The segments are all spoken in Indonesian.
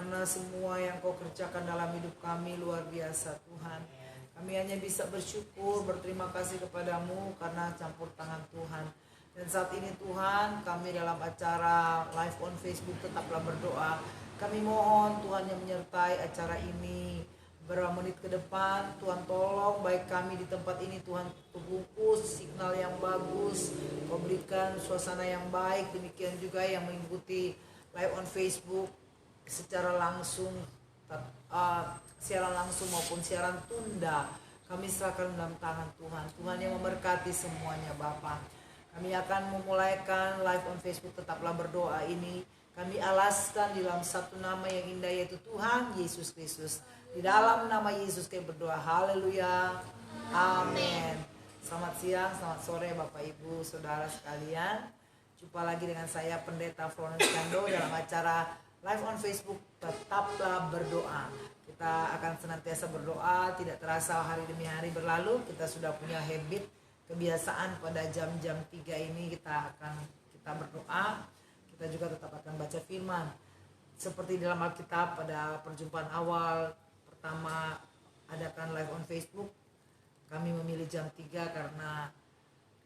karena semua yang kau kerjakan dalam hidup kami luar biasa Tuhan. Kami hanya bisa bersyukur, berterima kasih kepadamu karena campur tangan Tuhan. Dan saat ini Tuhan, kami dalam acara live on Facebook tetaplah berdoa. Kami mohon Tuhan yang menyertai acara ini. Beberapa menit ke depan, Tuhan tolong baik kami di tempat ini, Tuhan bungkus signal yang bagus, kau berikan suasana yang baik. Demikian juga yang mengikuti live on Facebook secara langsung, siaran langsung maupun siaran tunda, kami serahkan dalam tangan Tuhan. Tuhan yang memberkati semuanya Bapa. Kami akan memulaikan live on Facebook tetaplah berdoa ini. Kami alaskan di dalam satu nama yang indah, yaitu Tuhan Yesus Kristus. Di dalam nama Yesus kami berdoa. Haleluya. Amin. Selamat siang, selamat sore Bapak Ibu Saudara sekalian. Jumpa lagi dengan saya Pendeta Florence Cando dalam acara live on Facebook tetaplah berdoa. Kita akan senantiasa berdoa, tidak terasa hari demi hari berlalu. Kita sudah punya habit, kebiasaan pada jam-jam 3 ini kita berdoa. Kita juga tetap akan baca firman. Seperti dalam Alkitab pada perjumpaan awal pertama adakan live on Facebook, kami memilih jam 3 karena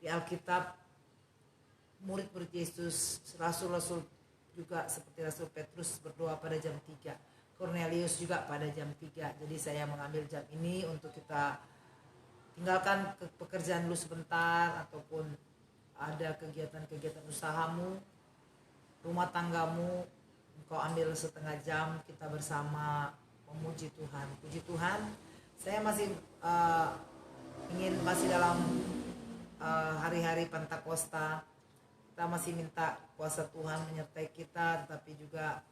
di Alkitab murid-murid Yesus, rasul-rasul juga seperti Rasul Petrus berdoa pada jam 3. Cornelius juga pada jam 3. Jadi saya mengambil jam ini untuk kita tinggalkan pekerjaan dulu sebentar, ataupun ada kegiatan-kegiatan usahamu, rumah tanggamu, engkau ambil setengah jam kita bersama memuji Tuhan. Puji Tuhan, saya masih masih dalam hari-hari Pentakosta. Kita masih minta kuasa Tuhan menyertai kita, tetapi juga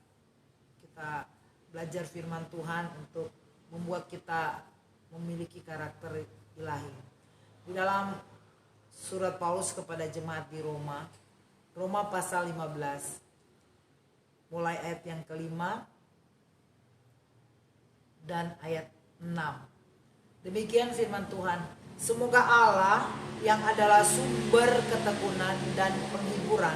kita belajar firman Tuhan untuk membuat kita memiliki karakter ilahi. Di dalam surat Paulus kepada jemaat di Roma, Roma pasal 15, mulai ayat yang kelima dan ayat 6. Demikian firman Tuhan. Semoga Allah yang adalah sumber ketekunan dan penghiburan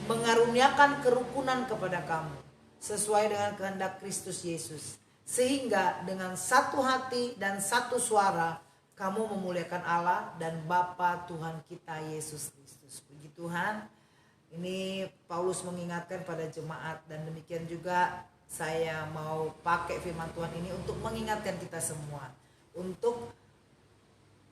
mengaruniakan kerukunan kepada kamu sesuai dengan kehendak Kristus Yesus, sehingga dengan satu hati dan satu suara kamu memuliakan Allah dan Bapa Tuhan kita Yesus Kristus. Puji Tuhan. Ini Paulus mengingatkan pada jemaat, dan demikian juga saya mau pakai firman Tuhan ini untuk mengingatkan kita semua untuk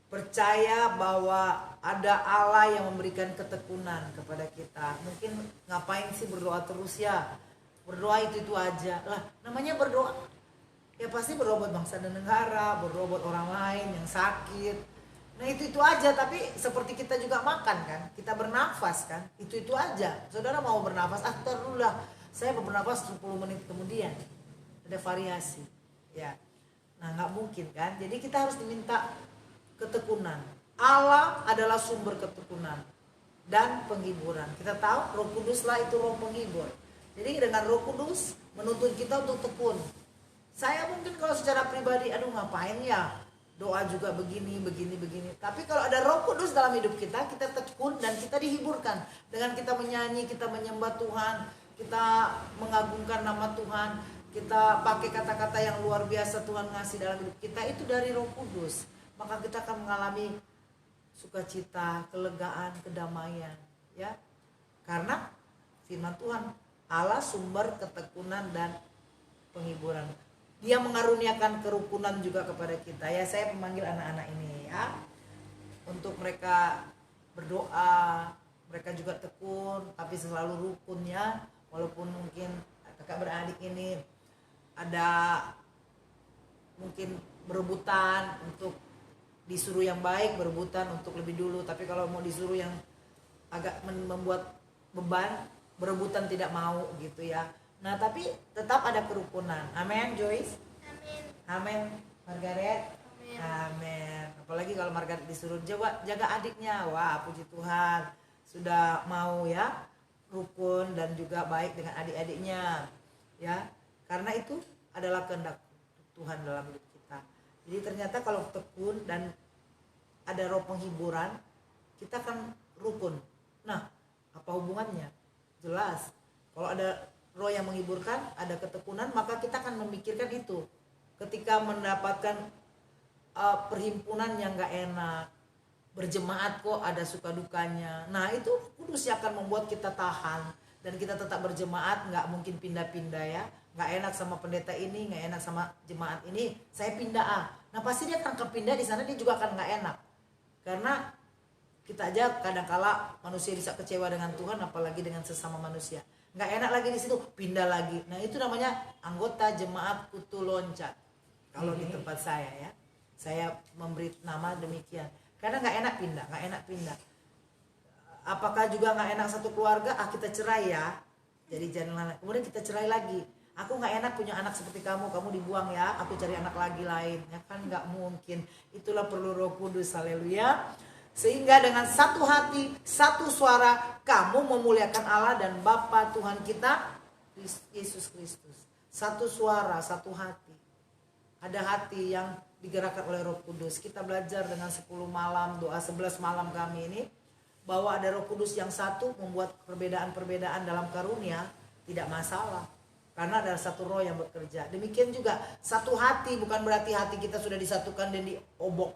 percaya bahwa ada Allah yang memberikan ketekunan kepada kita. Mungkin ngapain sih berdoa terus ya? Berdoa itu aja lah. Namanya berdoa, ya pasti berdoa buat bangsa dan negara, berdoa buat orang lain yang sakit. Nah itu aja. Tapi seperti kita juga makan kan, kita bernafas kan, itu aja. Saudara mau bernafas, dulu lah, saya bernafas 10 menit kemudian. Ada variasi ya. Nah nggak mungkin kan. Jadi kita harus diminta ketekunan. Allah adalah sumber ketekunan dan penghiburan. Kita tahu Roh Kudus lah itu roh penghibur. Jadi dengan Roh Kudus menuntun kita untuk tekun. Saya mungkin kalau secara pribadi, ngapain ya doa juga begini. Tapi kalau ada Roh Kudus dalam hidup kita tekun dan kita dihiburkan. Dengan kita menyanyi, kita menyembah Tuhan, kita mengagungkan nama Tuhan, kita pakai kata-kata yang luar biasa Tuhan ngasih dalam hidup kita, itu dari Roh Kudus. Maka kita akan mengalami sukacita, kelegaan, kedamaian, ya. Karena firman Tuhan, Allah sumber ketekunan dan penghiburan. Dia mengaruniakan kerukunan juga kepada kita. Ya, saya memanggil anak-anak ini ya untuk mereka berdoa, mereka juga tekun, tapi selalu rukunnya. Walaupun mungkin kakak beradik ini ada mungkin berebutan untuk disuruh yang baik, berebutan untuk lebih dulu. Tapi kalau mau disuruh yang agak membuat beban, berebutan tidak mau gitu ya. Nah tapi tetap ada kerukunan. Amin Joyce. Amin Margaret. Amin. Apalagi kalau Margaret disuruh jaga adiknya. Wah puji Tuhan, sudah mau ya rukun dan juga baik dengan adik-adiknya ya. Karena itu adalah kehendak Tuhan dalam hidup kita. Jadi ternyata kalau tekun dan ada roh penghiburan, kita akan rukun. Nah, apa hubungannya? Jelas. Kalau ada roh yang menghiburkan, ada ketekunan, maka kita akan memikirkan itu. Ketika mendapatkan perhimpunan yang gak enak, berjemaat kok ada suka dukanya. Nah itu Kudus yang akan membuat kita tahan dan kita tetap berjemaat, nggak mungkin pindah-pindah ya. Nggak enak sama pendeta ini, nggak enak sama jemaat ini, saya pindah. Nah pasti dia akan pindah di sana, dia juga akan nggak enak. Karena kita aja kadang-kala manusia bisa kecewa dengan Tuhan, apalagi dengan sesama manusia. Nggak enak lagi di situ, pindah lagi. Nah itu namanya anggota jemaat kutu loncat. Kalau di tempat saya ya, saya memberi nama demikian. Karena nggak enak pindah. Apakah juga nggak enak satu keluarga? Kita cerai ya. Jadi jangan, kemudian kita cerai lagi. Aku nggak enak punya anak seperti kamu dibuang ya. Aku cari anak lagi lain. Ya kan nggak mungkin. Itulah perlu Roh Kudus, haleluya. Sehingga dengan satu hati, satu suara, kamu memuliakan Allah dan Bapa Tuhan kita Yesus Kristus. Satu suara, satu hati. Ada hati yang digerakkan oleh Roh Kudus. Kita belajar dengan 10 malam, doa 11 malam kami ini, bahwa ada Roh Kudus yang satu membuat perbedaan-perbedaan dalam karunia tidak masalah. Karena ada satu roh yang bekerja. Demikian juga satu hati, bukan berarti hati kita sudah disatukan dan diobok,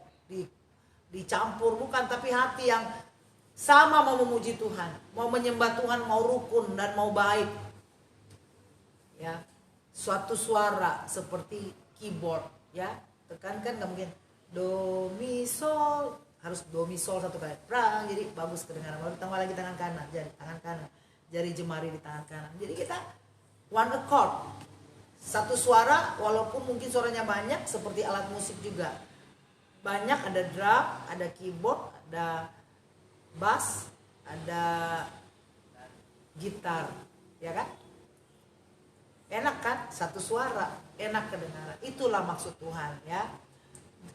dicampur, bukan. Tapi hati yang sama mau memuji Tuhan, mau menyembah Tuhan, mau rukun dan mau baik. Ya, suatu suara seperti keyboard ya. Tekankan nggak mungkin do mi sol, harus do mi sol satu kali prang, jadi bagus kedengaran. Lalu tambah lagi tangan kanan, jari jemari di tangan kanan. Jadi kita one accord, satu suara, walaupun mungkin suaranya banyak seperti alat musik juga banyak, ada drum, ada keyboard, ada bass, ada gitar, ya kan? Enak kan? Satu suara, enak kedengaran. Itulah maksud Tuhan ya.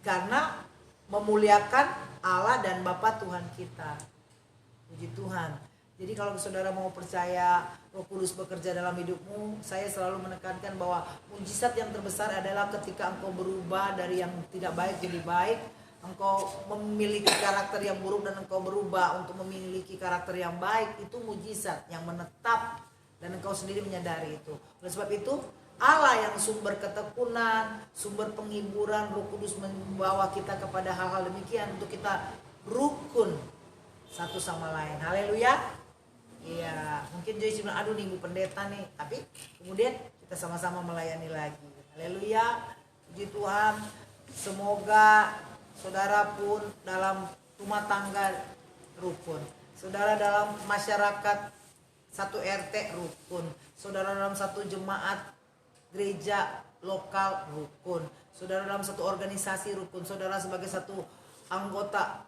Karena memuliakan Allah dan Bapa Tuhan kita. Puji Tuhan. Jadi kalau saudara mau percaya Roh Kudus bekerja dalam hidupmu, saya selalu menekankan bahwa mujizat yang terbesar adalah ketika engkau berubah dari yang tidak baik jadi baik. Engkau memiliki karakter yang buruk dan engkau berubah untuk memiliki karakter yang baik. Itu mujizat yang menetap dan engkau sendiri menyadari itu. Oleh sebab itu Allah yang sumber ketekunan, sumber penghiburan, Roh Kudus membawa kita kepada hal-hal demikian untuk kita rukun satu sama lain. Haleluya. Iya, mungkin Joyce bilang, aduh nih ibu pendeta nih, tapi kemudian kita sama-sama melayani lagi. Haleluya. Puji Tuhan. Semoga saudara pun dalam rumah tangga rukun, saudara dalam masyarakat satu RT rukun, saudara dalam satu jemaat gereja lokal rukun, saudara dalam satu organisasi rukun, saudara sebagai satu anggota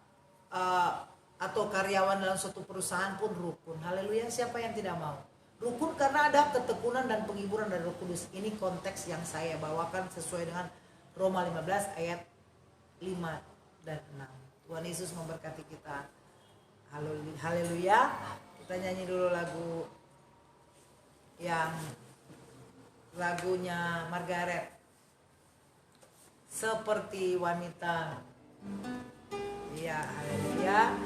atau karyawan dalam suatu perusahaan pun rukun. Haleluya, siapa yang tidak mau? Rukun karena ada ketekunan dan penghiburan dari Roh Kudus. Ini konteks yang saya bawakan sesuai dengan Roma 15 ayat 5 dan 6. Tuhan Yesus memberkati kita. Haleluya. Kita nyanyi dulu lagunya Margaret, seperti wanita. Iya, haleluya.